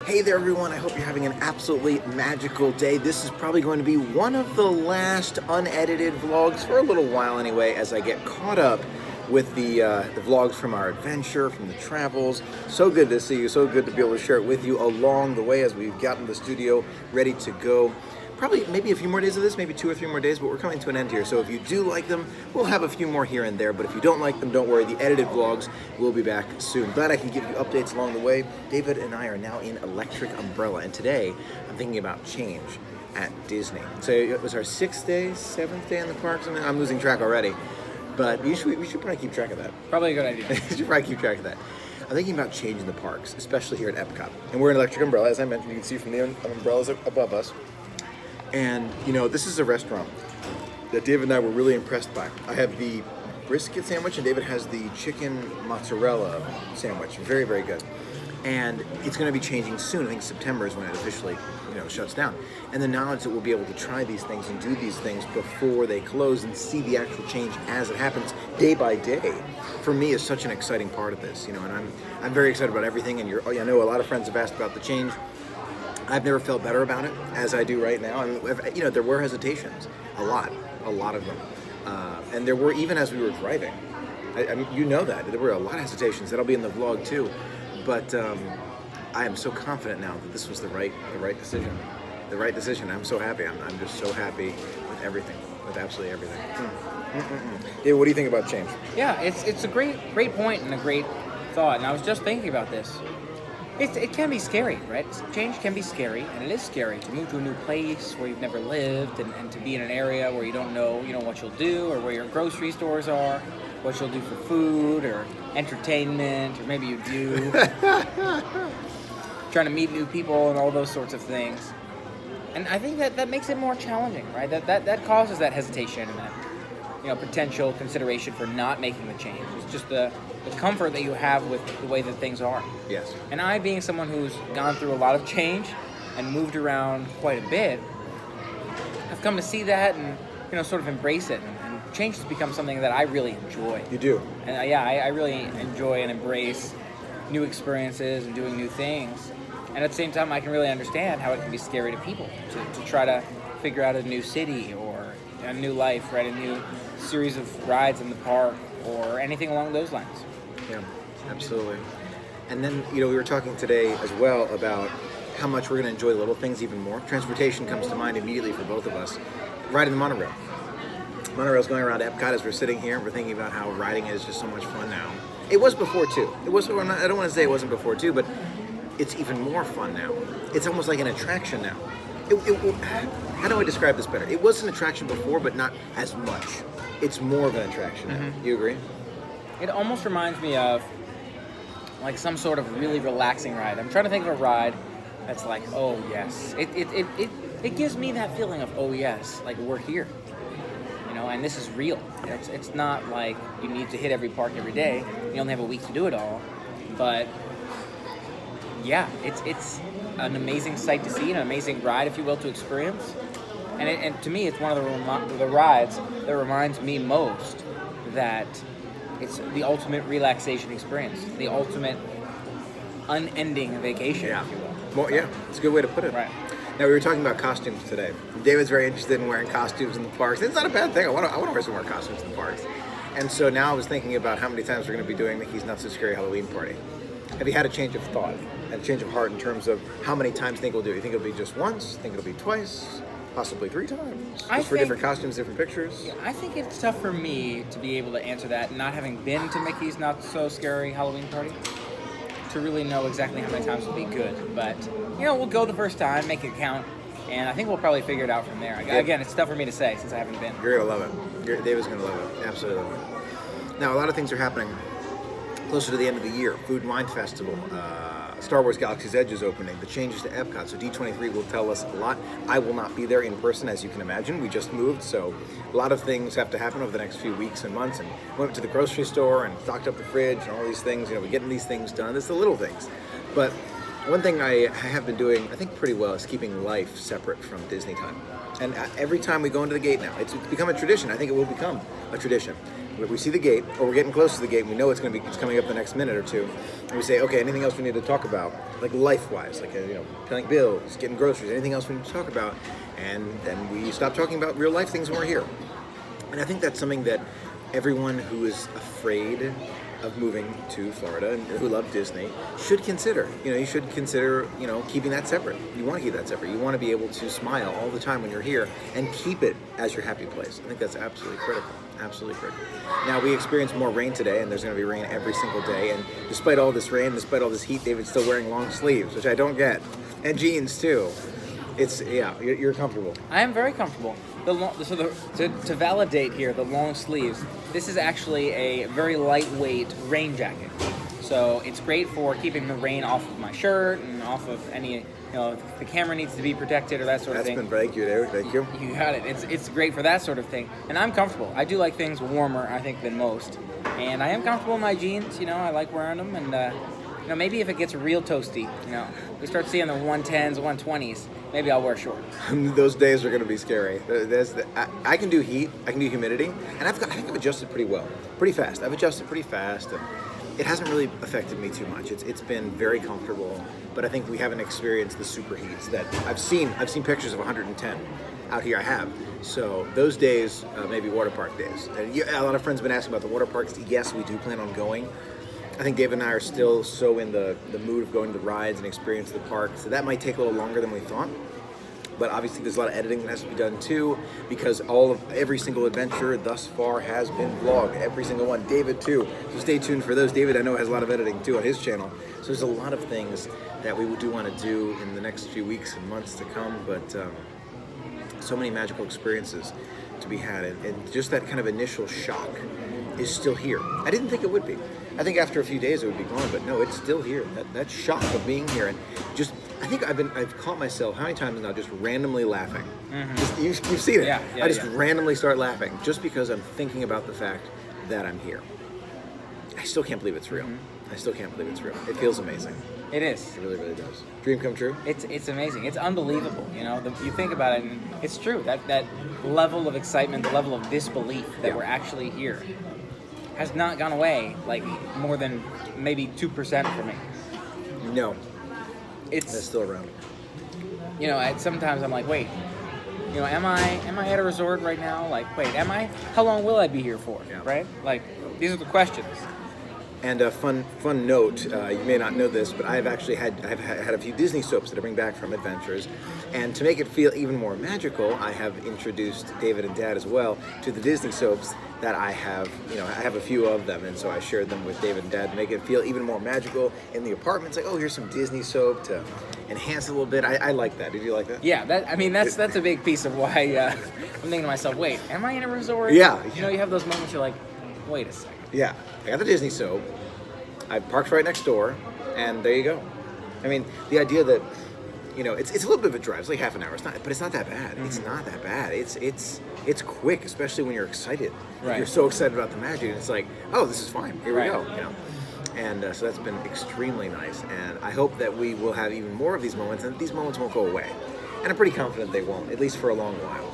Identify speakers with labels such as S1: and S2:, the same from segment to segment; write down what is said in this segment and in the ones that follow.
S1: Hey there, everyone. I hope you're having an absolutely magical day. This is probably going to be one of the last unedited vlogs for a little while anyway, as I get caught up with the vlogs from our adventure, from the travels. So good to see you. So good to be able to share it with you along the way as we've gotten the studio ready to go. Probably maybe a few more days of this, maybe 2 or 3 more days, but we're coming to an end here. So if you do like them, we'll have a few more here and there. But if you don't like them, don't worry. The edited vlogs will be back soon. Glad I can give you updates along the way. David and I are now in Electric Umbrella, and today I'm thinking about change at Disney. So it was our 6th day, 7th day in the parks. I'm losing track already, but we should probably keep track of that.
S2: Probably a good idea.
S1: We should probably keep track of that. I'm thinking about changing the parks, especially here at Epcot. And we're in Electric Umbrella, as I mentioned. You can see from the umbrellas above us. And, you know, this is a restaurant that David and I were really impressed by. I have the brisket sandwich, and David has the chicken mozzarella sandwich. Very, very good. And it's going to be changing soon. I think September is when it officially, shuts down. And the knowledge that we'll be able to try these things and do these things before they close and see the actual change as it happens day by day, for me, is such an exciting part of this. And I'm very excited about everything. And I know a lot of friends have asked about the change. I've never felt better about it as I do right now. I mean, there were hesitations, a lot of them, and there were even as we were driving. I mean, you know that there were a lot of hesitations. That'll be in the vlog too, but I am so confident now that this was the right decision. The right decision. I'm so happy. I'm just so happy with everything, with absolutely everything. David, what do you think about change?
S2: Yeah, it's a great point and a great thought. And I was just thinking about this. It can be scary, right? Change can be scary, and it is scary to move to a new place where you've never lived and to be in an area where you don't know, what you'll do or where your grocery stores are, what you'll do for food or entertainment, or maybe you do. Trying to meet new people and all those sorts of things. And I think that makes it more challenging, right? That causes that hesitation and that, potential consideration for not making the change. It's just the comfort that you have with the way that things are.
S1: Yes.
S2: And I, being someone who's gone through a lot of change and moved around quite a bit, I've come to see that and, sort of embrace it. And change has become something that I really enjoy.
S1: You do?
S2: And I really enjoy and embrace new experiences and doing new things. And at the same time, I can really understand how it can be scary to people to try to figure out a new city or a new life, right? A new series of rides in the park or anything along those lines.
S1: Yeah, absolutely. And then, we were talking today as well about how much we're going to enjoy little things even more. Transportation comes to mind immediately for both of us. Riding the monorail. Monorail's going around Epcot as we're sitting here, and we're thinking about how riding is just so much fun now. It was before, too. I don't want to say it wasn't before, too, but it's even more fun now. It's almost like an attraction now. How do I describe this better? It was an attraction before, but not as much. It's more of an attraction now. You agree?
S2: It almost reminds me of like some sort of really relaxing ride. I'm trying to think of a ride that's like, oh yes. It gives me that feeling of, oh yes, like we're here. And this is real. It's not like you need to hit every park every day. You only have a week to do it all. But yeah, it's an amazing sight to see, an amazing ride, if you will, to experience. And to me, it's one of the rides that reminds me most that it's the ultimate relaxation experience, the ultimate unending vacation, if you will.
S1: Well, yeah, it's a good way to put it.
S2: Right.
S1: Now, we were talking about costumes today. David's very interested in wearing costumes in the parks. It's not a bad thing. I want to wear some more costumes in the parks. And so now I was thinking about how many times we're going to be doing Mickey's Not So Scary Halloween Party. Have you had a change of thought, and a change of heart in terms of how many times you think we'll do it? You think it'll be just once? Think it'll be twice? Possibly 3 times? Just for different costumes, different pictures?
S2: Yeah, I think it's tough for me to be able to answer that, not having been to Mickey's Not So Scary Halloween Party, to really know exactly how many times would be good. But, we'll go the first time, make it count, and I think we'll probably figure it out from there. Again, it's tough for me to say since I haven't been.
S1: You're going to love it. David's going to love it. Absolutely love it. Now, a lot of things are happening closer to the end of the year. Food and Wine Festival, Star Wars Galaxy's Edge is opening, the changes to Epcot, so D23 will tell us a lot. I will not be there in person, as you can imagine. We just moved, so a lot of things have to happen over the next few weeks and months, and went to the grocery store and stocked up the fridge and all these things. We're getting these things done. It's the little things. But One thing I have been doing, I think pretty well, is keeping life separate from Disney time. And every time we go into the gate now, it's become a tradition. I think it will become a tradition. We see the gate, or we're getting close to the gate, and we know it's coming up the next minute or two, and we say, okay, anything else we need to talk about, like life-wise, like paying bills, getting groceries, anything else we need to talk about, and then we stop talking about real life things when we're here. And I think that's something that everyone who is afraid of moving to Florida and who love Disney should consider. You should consider, keeping that separate. You want to keep that separate. You want to be able to smile all the time when you're here and keep it as your happy place. I think that's absolutely critical. Absolutely critical. Now, we experienced more rain today, and there's going to be rain every single day. And despite all this rain, despite all this heat, David's still wearing long sleeves, which I don't get, and jeans too. You're comfortable.
S2: I am very comfortable. To validate here, the long sleeves, this is actually a very lightweight rain jacket. So it's great for keeping the rain off of my shirt and off of any, if the camera needs to be protected or that sort of thing.
S1: Thank you, David. Thank you.
S2: You got it. It's great for that sort of thing. And I'm comfortable. I do like things warmer, I think, than most. And I am comfortable in my jeans. I like wearing them. And, maybe if it gets real toasty, we start seeing the 110s, 120s, maybe I'll wear shorts.
S1: Those days are going to be scary. I can do heat, I can do humidity, and I think I've adjusted pretty well, pretty fast. I've adjusted pretty fast, and it hasn't really affected me too much. It's been very comfortable, but I think we haven't experienced the super heats that I've seen pictures of 110 out here. I have. So those days, maybe water park days. And a lot of friends have been asking about the water parks. Yes, we do plan on going. I think Dave and I are still so in the mood of going to the rides and experience the park, so that might take a little longer than we thought. But obviously there's a lot of editing that has to be done too, because every single adventure thus far has been vlogged, every single one. David too, so stay tuned for those. David, I know, has a lot of editing too on his channel. So there's a lot of things that we do want to do in the next few weeks and months to come, but so many magical experiences to be had, and just that kind of initial shock is still here. I didn't think it would be. I think after a few days it would be gone, but no, it's still here. That shock of being here, and just, I think I've caught myself how many times now just randomly laughing. Mm-hmm. You've seen it.
S2: Yeah,
S1: I just randomly start laughing just because I'm thinking about the fact that I'm here. I still can't believe it's real. Mm-hmm. I still can't believe it's real. It feels amazing.
S2: It is.
S1: It really, really does. Dream come true?
S2: It's amazing. It's unbelievable. You think about it, and it's true. That level of excitement, the level of disbelief that we're actually here has not gone away, like more than maybe 2% for me.
S1: No.
S2: It's
S1: still around.
S2: Sometimes I'm like, wait, am I at a resort right now? Like, wait, am I? How long will I be here for?
S1: Yeah.
S2: Right? Like, these are the questions.
S1: And a fun note, you may not know this, but I've had a few Disney soaps that I bring back from Adventures, and to make it feel even more magical, I have introduced David and Dad as well to the Disney soaps that I have. I have a few of them, and so I shared them with David and Dad to make it feel even more magical in the apartment. It's like, oh, here's some Disney soap to enhance it a little bit. I like that. Did you like that?
S2: Yeah, that's a big piece of why I'm thinking to myself, wait, am I in a resort?
S1: Yeah.
S2: You have those moments you're like, wait a second.
S1: Yeah, I got the Disney soap. I parked right next door, and there you go. I mean, the idea that, it's a little bit of a drive. It's like half an hour. But it's not that bad. Mm-hmm. It's not that bad. It's quick, especially when you're excited.
S2: Right.
S1: You're so excited about the magic, and it's like, oh, this is fine. Here we go. And so that's been extremely nice. And I hope that we will have even more of these moments, and these moments won't go away. And I'm pretty confident they won't, at least for a long while.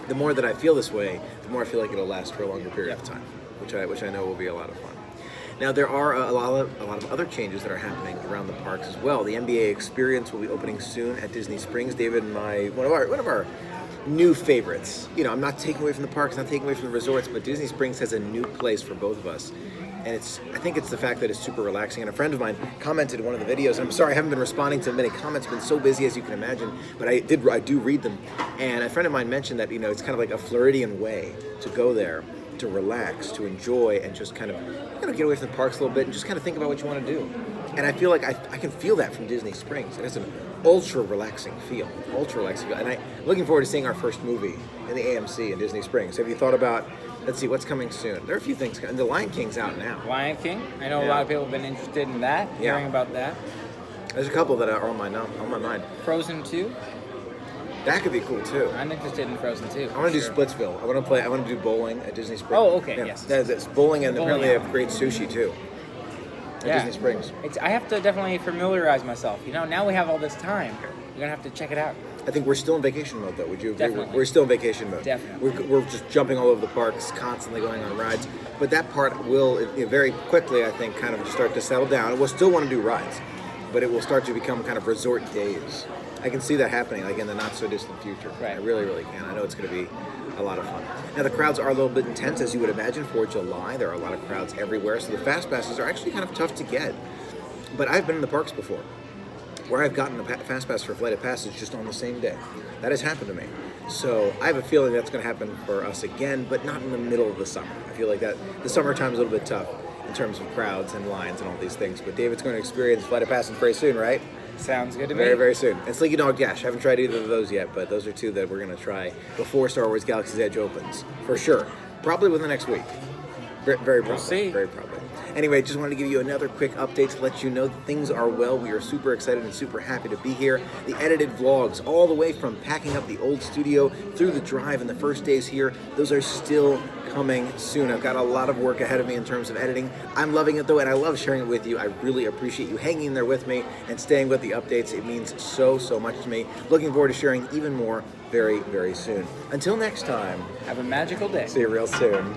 S1: The more that I feel this way, the more I feel like it'll last for a longer period of time, which I know will be a lot of fun. Now, there are a lot of other changes that are happening around the parks as well. The NBA Experience will be opening soon at Disney Springs. David and one of our new favorites. I'm not taking away from the parks, not taking away from the resorts, but Disney Springs has a new place for both of us. And I think it's the fact that it's super relaxing. And a friend of mine commented in one of the videos, and I'm sorry I haven't been responding to many comments, been so busy as you can imagine, but I do read them. And a friend of mine mentioned that, it's kind of like a Floridian way to go there, to relax, to enjoy, and just kind of get away from the parks a little bit and just kind of think about what you want to do. And I feel like I can feel that from Disney Springs. It has an ultra relaxing feel. And I'm looking forward to seeing our first movie in the AMC in Disney Springs. Have you thought about, let's see, what's coming soon? There are a few things. The Lion King's out now.
S2: Lion King? I know a lot of people have been interested in that, hearing about that.
S1: There's a couple that are on my mind.
S2: Frozen 2?
S1: That could be cool too.
S2: I'm interested in Frozen 2.
S1: I want to do Splitsville. I want to do bowling at Disney Springs.
S2: Oh, okay, yes.
S1: That's bowling, and apparently they have great sushi too. at
S2: Yeah.
S1: Disney Springs.
S2: I have to definitely familiarize myself. You know, now we have all this time. You're gonna have to check it out.
S1: I think we're still in vacation mode, though. Would you agree?
S2: Definitely.
S1: We're still in vacation mode.
S2: Definitely.
S1: We're just jumping all over the parks, constantly going on rides. But that part will very quickly, I think, kind of start to settle down. We'll still want to do rides, but it will start to become kind of resort days. I can see that happening, like in the not so distant future.
S2: Right.
S1: I really, really can. I know it's going to be a lot of fun. Now the crowds are a little bit intense, as you would imagine, for July. There are a lot of crowds everywhere, so the fast passes are actually kind of tough to get. But I've been in the parks before, where I've gotten a fast pass for Flight of Passage just on the same day. That has happened to me. So I have a feeling that's going to happen for us again, but not in the middle of the summer. I feel like that the summertime is a little bit tough in terms of crowds and lines and all these things. But David's going to experience Flight of Passage very soon, right?
S2: Sounds good to me.
S1: Very, very soon. And Slinky Dog Dash. Haven't tried either of those yet, but those are two that we're going to try before Star Wars Galaxy's Edge opens. For sure. Probably within the next week. Very probably.
S2: see.
S1: Very probably. Anyway, just wanted to give you another quick update to let you know that things are well. We are super excited and super happy to be here. The edited vlogs, all the way from packing up the old studio through the drive and the first days here, those are still coming soon. I've got a lot of work ahead of me in terms of editing. I'm loving it though, and I love sharing it with you. I really appreciate you hanging in there with me and staying with the updates. It means so much to me. Looking forward to sharing even more very, very soon. Until next time,
S2: Have a magical day.
S1: see you real soon.